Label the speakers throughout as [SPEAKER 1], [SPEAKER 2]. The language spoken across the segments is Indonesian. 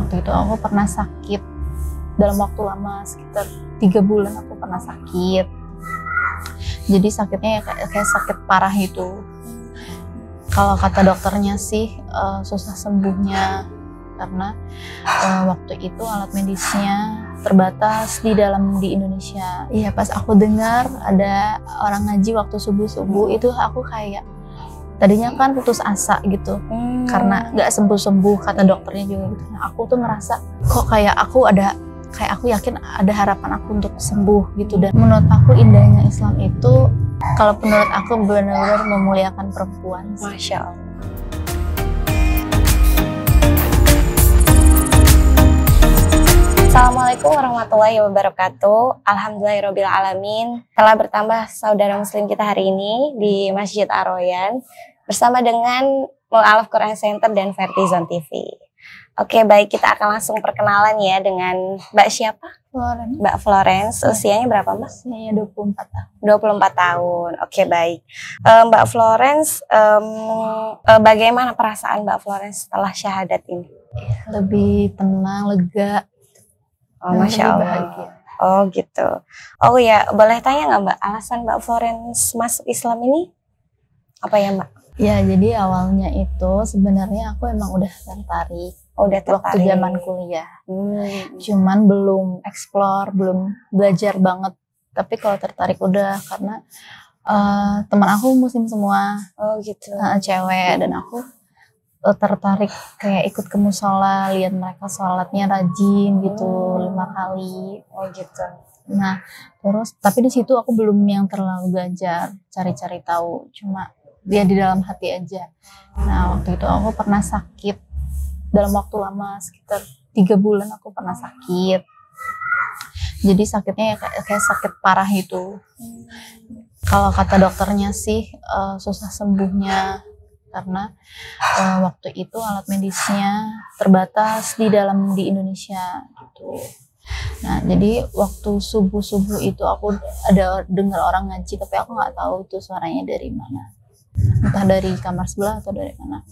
[SPEAKER 1] waktu itu aku pernah sakit dalam waktu lama, sekitar 3 bulan aku pernah sakit. Jadi sakitnya kayak sakit parah gitu. Kalau kata dokternya sih susah sembuhnya karena waktu itu alat medisnya terbatas di Indonesia. Iya, pas aku dengar ada orang ngaji waktu subuh itu aku kayak tadinya kan putus asa gitu karena nggak sembuh kata dokternya juga gitu. Nah, aku tuh ngerasa kok kayak aku yakin ada harapan aku untuk sembuh gitu. Dan menurut aku indahnya Islam itu kalau menurut aku benar-benar memuliakan perempuan.
[SPEAKER 2] Masya Allah. Assalamualaikum warahmatullahi wabarakatuh. Alhamdulillahirabbil alamin. Telah bertambah saudara muslim kita hari ini di Masjid Ar-Royan bersama dengan Mu'alaf Quran Center dan Vertizon TV. Oke, baik, kita akan langsung perkenalan ya dengan Mbak siapa?
[SPEAKER 1] Florence.
[SPEAKER 2] Mbak Florence. Usianya berapa, Mbak?
[SPEAKER 1] Usianya 24 tahun.
[SPEAKER 2] 24 tahun. Oke, baik. Mbak Florence, bagaimana perasaan Mbak Florence setelah syahadat ini?
[SPEAKER 1] Lebih tenang, lega.
[SPEAKER 2] Oh, Masya Allah. Bahagia. Oh gitu. Oh ya, boleh tanya nggak Mbak, alasan Mbak Florence masuk Islam ini apa ya Mbak?
[SPEAKER 1] Ya, jadi awalnya itu sebenarnya aku emang udah tertarik.
[SPEAKER 2] Udah tertarik.
[SPEAKER 1] Waktu zaman kuliah. Cuman belum explore, belum belajar banget. Tapi kalau tertarik udah, karena teman aku muslim semua.
[SPEAKER 2] Oh gitu.
[SPEAKER 1] Cewek, dan aku tertarik kayak ikut ke musola, lihat mereka sholatnya rajin gitu 5 kali.
[SPEAKER 2] Oh gitu.
[SPEAKER 1] Nah terus tapi di situ aku belum yang terlalu belajar, cari-cari tahu, cuma dia di dalam hati aja. Nah waktu itu aku pernah sakit dalam waktu lama, sekitar 3 bulan aku pernah sakit. Jadi sakitnya kayak sakit parah gitu. Kalau kata dokternya sih susah sembuhnya karena waktu itu alat medisnya terbatas di Indonesia gitu. Nah jadi waktu subuh itu aku ada dengar orang ngaji, tapi aku nggak tahu itu suaranya dari mana, entah dari kamar sebelah atau dari mana.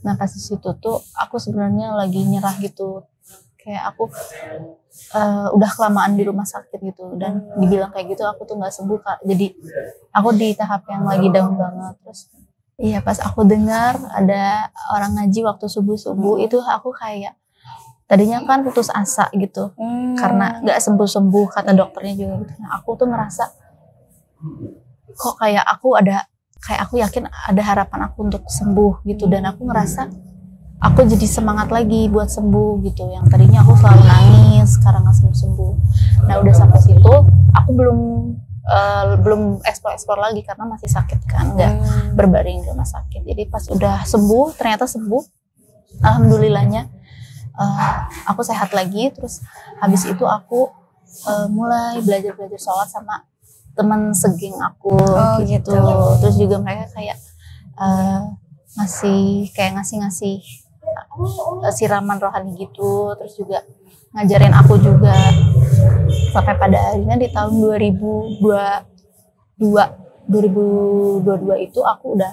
[SPEAKER 1] Nah pas di situ tuh aku sebenarnya lagi nyerah gitu, kayak aku udah kelamaan di rumah sakit gitu, dan dibilang kayak gitu aku tuh nggak sembuh Kak. Jadi aku di tahap yang lagi down banget. Terus iya, pas aku dengar ada orang ngaji waktu subuh itu aku kayak tadinya kan putus asa gitu karena nggak sembuh kata dokternya juga gitu. Nah aku tuh ngerasa kok kayak aku yakin ada harapan aku untuk sembuh gitu, dan aku ngerasa aku jadi semangat lagi buat sembuh gitu. Yang tadinya aku selalu nangis, sekarang nggak sembuh. Nah udah sampai situ aku belum eksplor lagi karena masih sakit kan, nggak berbaring di rumah sakit. Jadi pas udah sembuh, ternyata sembuh, alhamdulillahnya aku sehat lagi. Terus habis itu aku mulai belajar sholat sama teman segeng aku gitu. Terus juga mereka kayak ngasih siraman rohani gitu. Terus juga ngajarin aku juga, sampai pada akhirnya di tahun 2022 itu aku udah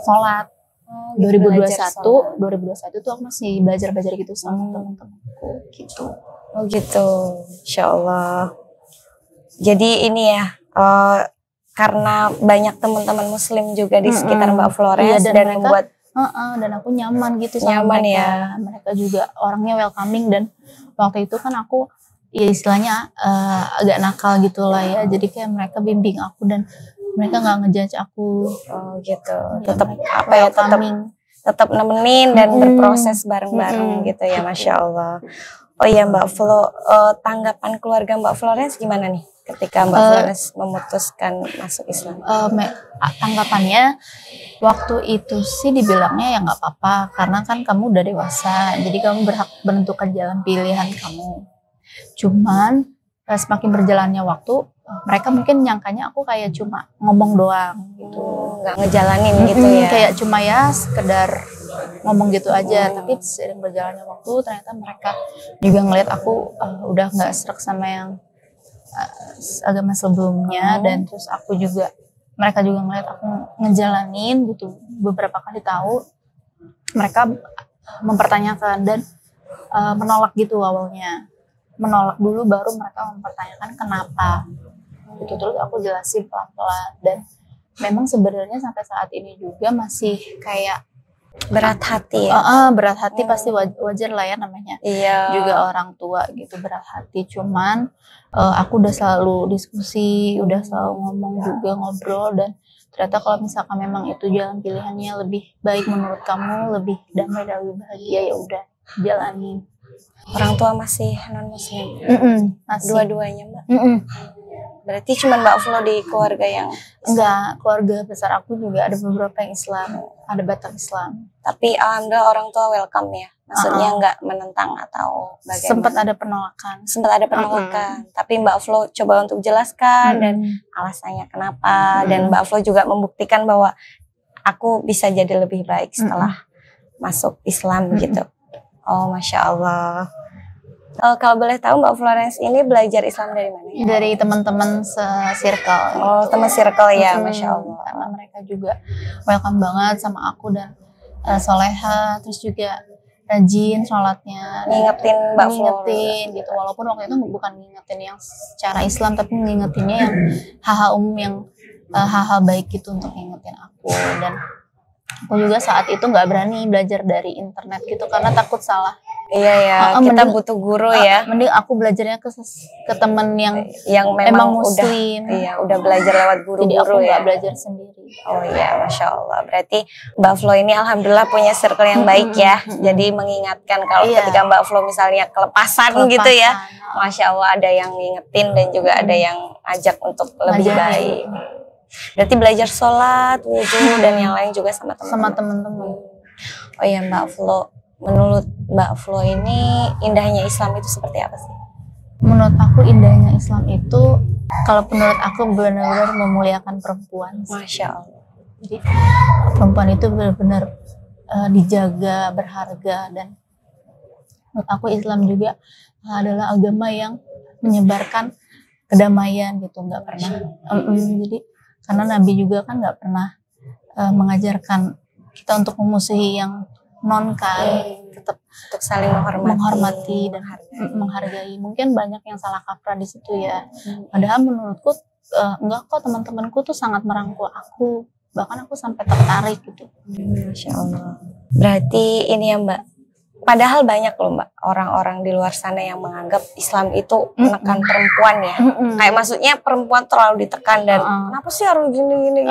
[SPEAKER 1] sholat. 2021 tuh aku masih belajar gitu sama teman-temanku gitu.
[SPEAKER 2] Oh gitu, Insya Allah. Jadi ini ya, karena banyak teman-teman muslim juga di sekitar Mbak Florence,
[SPEAKER 1] iya,
[SPEAKER 2] dan membuat
[SPEAKER 1] dan aku nyaman gitu sama mereka. Ya. Mereka juga orangnya welcoming, dan waktu itu kan aku ya istilahnya agak nakal gitu lah ya. Jadi kayak mereka bimbing aku dan mereka nggak ngejudge aku.
[SPEAKER 2] Oh gitu. Ya, tetap nemenin dan berproses bareng-bareng gitu ya, Masya Allah. Oh iya Mbak Flo, tanggapan keluarga Mbak Florence gimana nih ketika Mbak Florence memutuskan masuk Islam?
[SPEAKER 1] Tanggapannya waktu itu sih dibilangnya ya nggak apa-apa, karena kan kamu udah dewasa, jadi kamu berhak menentukan jalan pilihan kamu. Cuman semakin berjalannya waktu, mereka mungkin nyangkanya aku kayak cuma ngomong doang gitu,
[SPEAKER 2] nggak ngejalanin gitu ya.
[SPEAKER 1] Kayak cuma ya sekedar ngomong gitu aja. Tapi seiring berjalannya waktu ternyata mereka juga ngeliat aku udah nggak serak sama yang agama sebelumnya, dan terus mereka juga ngeliat aku ngejalanin gitu. Beberapa kali tahu mereka mempertanyakan dan menolak gitu awalnya. Menolak dulu baru mereka mempertanyakan kenapa. Gitu, terus aku jelasin pelan-pelan dan memang sebenarnya sampai saat ini juga masih kayak
[SPEAKER 2] berat hati ya.
[SPEAKER 1] Berat hati pasti wajar lah ya namanya.
[SPEAKER 2] Iya.
[SPEAKER 1] Juga orang tua gitu berat hati. Cuman aku udah selalu diskusi, udah selalu ngomong juga ngobrol dan ternyata kalau misalkan memang itu jalan pilihannya lebih baik menurut kamu, lebih damai dan lebih bahagia, ya udah jalani.
[SPEAKER 2] Orang tua masih non muslim.
[SPEAKER 1] Masih.
[SPEAKER 2] Dua-duanya Mbak. Berarti cuma Mbak Flo di keluarga yang
[SPEAKER 1] enggak, keluarga besar aku juga ada beberapa yang Islam, ada Batak Islam.
[SPEAKER 2] Tapi alhamdulillah orang tua welcome ya. Maksudnya enggak menentang atau bagaimana.
[SPEAKER 1] Sempat ada penolakan.
[SPEAKER 2] Tapi Mbak Flo coba untuk jelaskan dan alasannya kenapa dan Mbak Flo juga membuktikan bahwa aku bisa jadi lebih baik setelah masuk Islam gitu. Oh, Masya Allah. Kalau boleh tahu Mbak Florence ini belajar Islam dari mana ya?
[SPEAKER 1] Dari teman-teman se-circle.
[SPEAKER 2] Oh, teman circle ya, Masya Allah.
[SPEAKER 1] Karena mereka juga welcome banget sama aku dan soleha, terus juga rajin sholatnya.
[SPEAKER 2] Ngingetin Mbak Flo.
[SPEAKER 1] Ngingetin gitu, walaupun waktu itu bukan ngingetin yang secara Islam, tapi ngingetinnya yang hal-hal umum, yang hal-hal baik gitu untuk ngingetin aku. Dan aku juga saat itu nggak berani belajar dari internet gitu, karena takut salah.
[SPEAKER 2] Iya ya, kita butuh guru ya.
[SPEAKER 1] Mending aku belajarnya ke temen yang
[SPEAKER 2] memang
[SPEAKER 1] muslim.
[SPEAKER 2] Udah belajar lewat guru-guru.
[SPEAKER 1] Jadi aku
[SPEAKER 2] ya.
[SPEAKER 1] nggak belajar sendiri.
[SPEAKER 2] Oh iya, Masya Allah. Berarti Mbak Flo ini alhamdulillah punya circle yang baik ya. Jadi mengingatkan kalau ketika Mbak Flo misalnya kelepasan gitu ya. Masya Allah, ada yang ngingetin dan juga ada yang ajak untuk lebih baik. Berarti belajar sholat, wudhu dan yang lain juga sama teman-teman. Oh iya Mbak Flo. Menurut Mbak Flo ini indahnya Islam itu seperti apa sih?
[SPEAKER 1] Menurut aku indahnya Islam itu, kalau menurut aku benar-benar memuliakan perempuan.
[SPEAKER 2] Masya Allah.
[SPEAKER 1] Jadi perempuan itu benar-benar dijaga, berharga, dan menurut aku Islam juga adalah agama yang menyebarkan kedamaian gitu, nggak pernah. Jadi karena Nabi juga kan nggak pernah mengajarkan kita untuk memusuhi yang non kan, tetap
[SPEAKER 2] untuk saling
[SPEAKER 1] menghormati dan menghargai. Mungkin banyak yang salah kaprah di situ ya. Padahal menurutku enggak kok, teman-temanku tuh sangat merangkul aku, bahkan aku sampai tertarik gitu.
[SPEAKER 2] Masya Allah. Berarti ini ya Mbak, padahal banyak loh Mbak orang-orang di luar sana yang menganggap Islam itu menekan perempuan ya. Kayak maksudnya perempuan terlalu ditekan dan kenapa sih harus gini.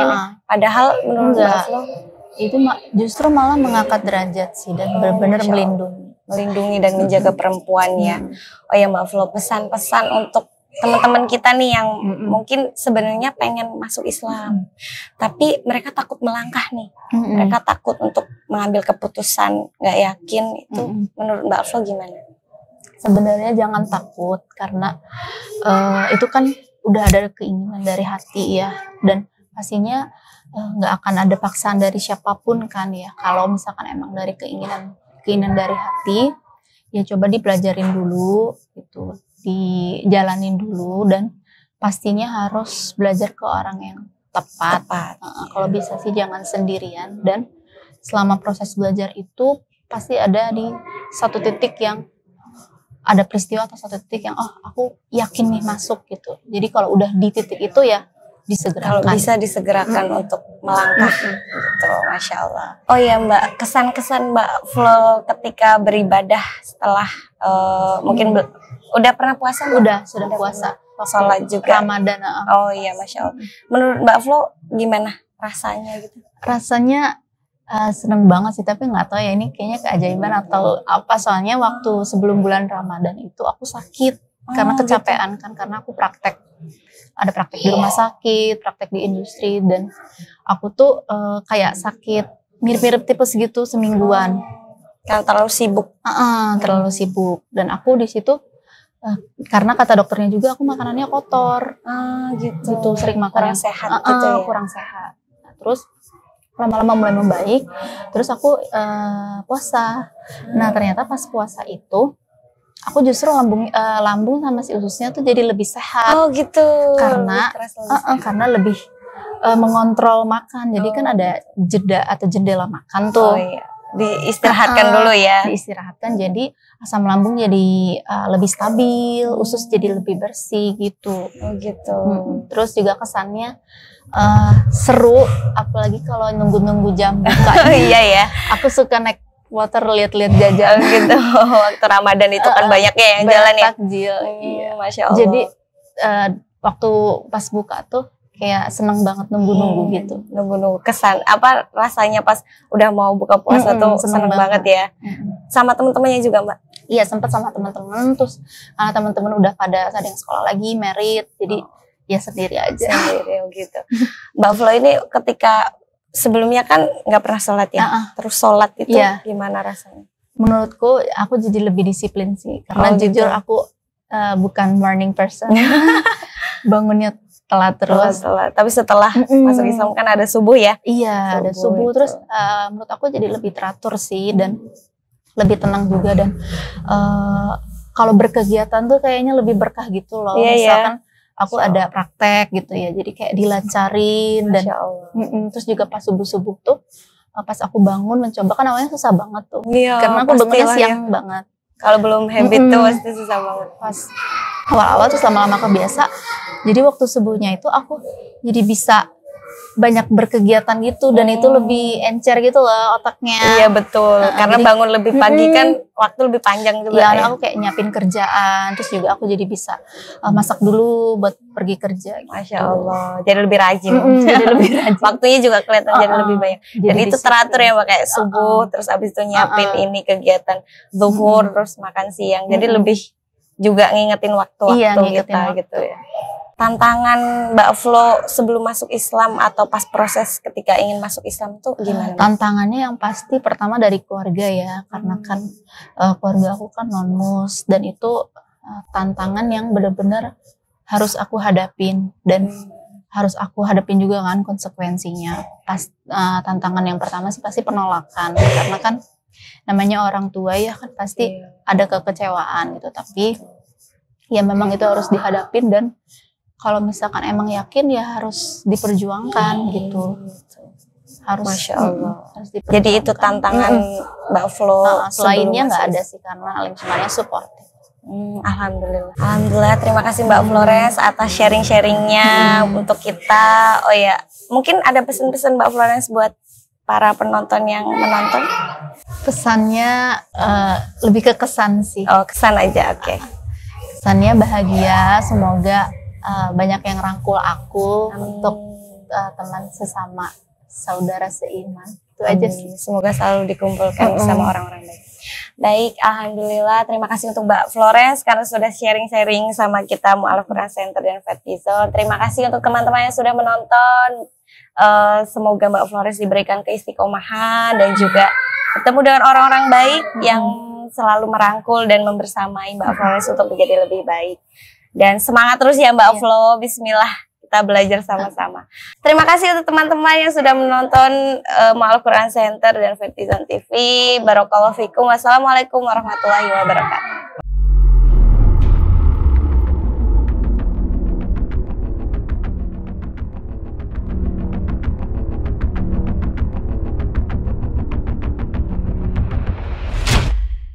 [SPEAKER 2] Padahal menurut Mbak Flo
[SPEAKER 1] itu justru malah mengangkat derajat sih dan benar-benar
[SPEAKER 2] melindungi dan menjaga perempuan ya. Oh ya Mbak Flo, pesan-pesan untuk teman-teman kita nih yang mungkin sebenarnya pengen masuk Islam tapi mereka takut melangkah nih. Mereka takut untuk mengambil keputusan, nggak yakin itu. Menurut Mbak Flo gimana?
[SPEAKER 1] Sebenarnya jangan takut karena itu kan udah ada keinginan dari hati ya, dan pastinya nggak akan ada paksaan dari siapapun kan ya. Kalau misalkan emang dari keinginan dari hati, ya coba dipelajarin dulu gitu, dijalanin dulu, dan pastinya harus belajar ke orang yang tepat. Kalau bisa sih jangan sendirian, dan selama proses belajar itu pasti ada di satu titik yang ada peristiwa atau satu titik yang aku yakin nih masuk gitu. Jadi kalau udah di titik itu ya disegerakan.
[SPEAKER 2] Kalau bisa disegerakan untuk melangkah gitu, Masya Allah. Oh ya Mbak, kesan-kesan Mbak Flo ketika beribadah setelah mungkin udah pernah puasa?
[SPEAKER 1] Sudah puasa.
[SPEAKER 2] Sholat juga.
[SPEAKER 1] Ramadan.
[SPEAKER 2] Oh iya, Masya Allah. Menurut Mbak Flo gimana rasanya gitu?
[SPEAKER 1] Rasanya seneng banget sih, tapi nggak tahu ya ini kayaknya keajaiban atau apa, soalnya waktu sebelum bulan Ramadan itu aku sakit karena kecapean gitu. Karena aku ada praktek di rumah sakit, praktek di industri, dan aku tuh kayak sakit mirip-mirip tipes gitu semingguan.
[SPEAKER 2] Karena terlalu sibuk.
[SPEAKER 1] Terlalu sibuk, dan aku di situ karena kata dokternya juga aku makanannya kotor. Gitu. Sering makan
[SPEAKER 2] kurang sehat gitu ya.
[SPEAKER 1] Kurang sehat. Nah, terus lama-lama mulai membaik, terus aku puasa. Nah ternyata pas puasa itu aku justru lambung sama si ususnya tuh jadi lebih sehat.
[SPEAKER 2] Oh gitu.
[SPEAKER 1] Karena lebih mengontrol makan. Jadi kan ada jeda atau jendela makan tuh.
[SPEAKER 2] Oh iya. diistirahatkan dulu ya.
[SPEAKER 1] Diistirahatkan, jadi asam lambung jadi lebih stabil, usus jadi lebih bersih gitu.
[SPEAKER 2] Oh gitu.
[SPEAKER 1] Terus juga kesannya seru, apalagi kalau nunggu-nunggu jam buka.
[SPEAKER 2] Iya ya.
[SPEAKER 1] Aku suka naik motor lihat-lihat jajan
[SPEAKER 2] gitu. Waktu Ramadan itu kan banyaknya yang jalan ya.
[SPEAKER 1] Takjil. Iya.
[SPEAKER 2] Masya Allah.
[SPEAKER 1] Jadi waktu pas buka tuh kayak seneng banget nunggu-nunggu gitu.
[SPEAKER 2] Nunggu-nunggu, kesan apa rasanya pas udah mau buka puasa tuh seneng banget ya. Sama teman-temannya juga Mbak?
[SPEAKER 1] Iya, sempat sama teman-teman, terus teman-teman udah pada ada yang sekolah lagi, married, jadi ya sendiri aja.
[SPEAKER 2] Sendiri gitu. Mbak Flo ini ketika sebelumnya kan nggak pernah sholat ya, terus sholat itu gimana rasanya?
[SPEAKER 1] Menurutku aku jadi lebih disiplin sih, karena jujur aku bukan morning person. Bangunnya telat terus.
[SPEAKER 2] Tapi setelah masuk Islam kan ada subuh ya?
[SPEAKER 1] Iya, ada subuh. Terus menurut aku jadi lebih teratur sih dan lebih tenang juga, dan kalau berkegiatan tuh kayaknya lebih berkah gitu loh. Misalkan aku ada praktek gitu ya, jadi kayak dilancarin. Dan terus juga pas subuh-subuh tuh pas aku bangun mencoba, kan awalnya susah banget tuh. Karena aku bangunnya siang banget.
[SPEAKER 2] Kalau belum habit tuh pasti susah banget.
[SPEAKER 1] Pas awal-awal terus lama-lama kebiasa. Jadi waktu subuhnya itu aku jadi bisa banyak berkegiatan gitu, dan itu lebih encer gitu loh otaknya. Iya
[SPEAKER 2] betul, karena jadi, bangun lebih pagi kan waktu lebih panjang juga.
[SPEAKER 1] Iya, aku kayak nyiapin kerjaan, terus juga aku jadi bisa masak dulu buat pergi kerja. Gitu.
[SPEAKER 2] Masya Allah, jadi lebih rajin.
[SPEAKER 1] Jadi lebih rajin.
[SPEAKER 2] Waktunya juga kelihatan jadi lebih banyak. Dan itu teratur ya Mbak, kayak subuh, terus abis itu nyiapin ini kegiatan zuhur, terus makan siang. Jadi lebih juga ngingetin waktu-waktu kita gitu ya. Tantangan Mbak Flo sebelum masuk Islam atau pas proses ketika ingin masuk Islam tuh gimana?
[SPEAKER 1] Tantangannya yang pasti pertama dari keluarga ya, karena kan keluarga aku kan non-mus, dan itu tantangan yang benar-benar harus aku hadapin, dan harus aku hadapin juga kan konsekuensinya. Tantangan yang pertama sih pasti penolakan, karena kan namanya orang tua ya kan pasti ada kekecewaan gitu, tapi ya memang itu harus dihadapin, dan kalau misalkan emang yakin ya harus diperjuangkan gitu. Harus. Masya Allah. Harus
[SPEAKER 2] jadi itu tantangan Mbak Flo.
[SPEAKER 1] Selainnya nggak ada sih, karena alim semuanya support.
[SPEAKER 2] Alhamdulillah. Alhamdulillah, terima kasih Mbak Flores atas sharing-sharingnya untuk kita. Oh ya, mungkin ada pesan-pesan Mbak Flores buat para penonton yang menonton?
[SPEAKER 1] Pesannya lebih ke kesan sih.
[SPEAKER 2] Oh, kesan aja, oke.
[SPEAKER 1] Kesannya bahagia, semoga banyak yang rangkul aku untuk teman sesama, saudara seiman. Itu aja sih.
[SPEAKER 2] Semoga selalu dikumpulkan bersama orang-orang baik. Baik, alhamdulillah. Terima kasih untuk Mbak Flores karena sudah sharing-sharing sama kita Mu'alaf Quran Center dan Vertizon. Terima kasih untuk teman-teman yang sudah menonton. Semoga Mbak Flores diberikan keistiqomahan dan juga bertemu dengan orang-orang baik yang selalu merangkul dan membersamai Mbak Flores untuk menjadi lebih baik. Dan semangat terus ya Mbak Flo, bismillah kita belajar sama-sama. Terima kasih untuk teman-teman yang sudah menonton Mu'alaf Quran Center dan Vertizon TV. Barakallahu fikum. Wassalamualaikum warahmatullahi wabarakatuh.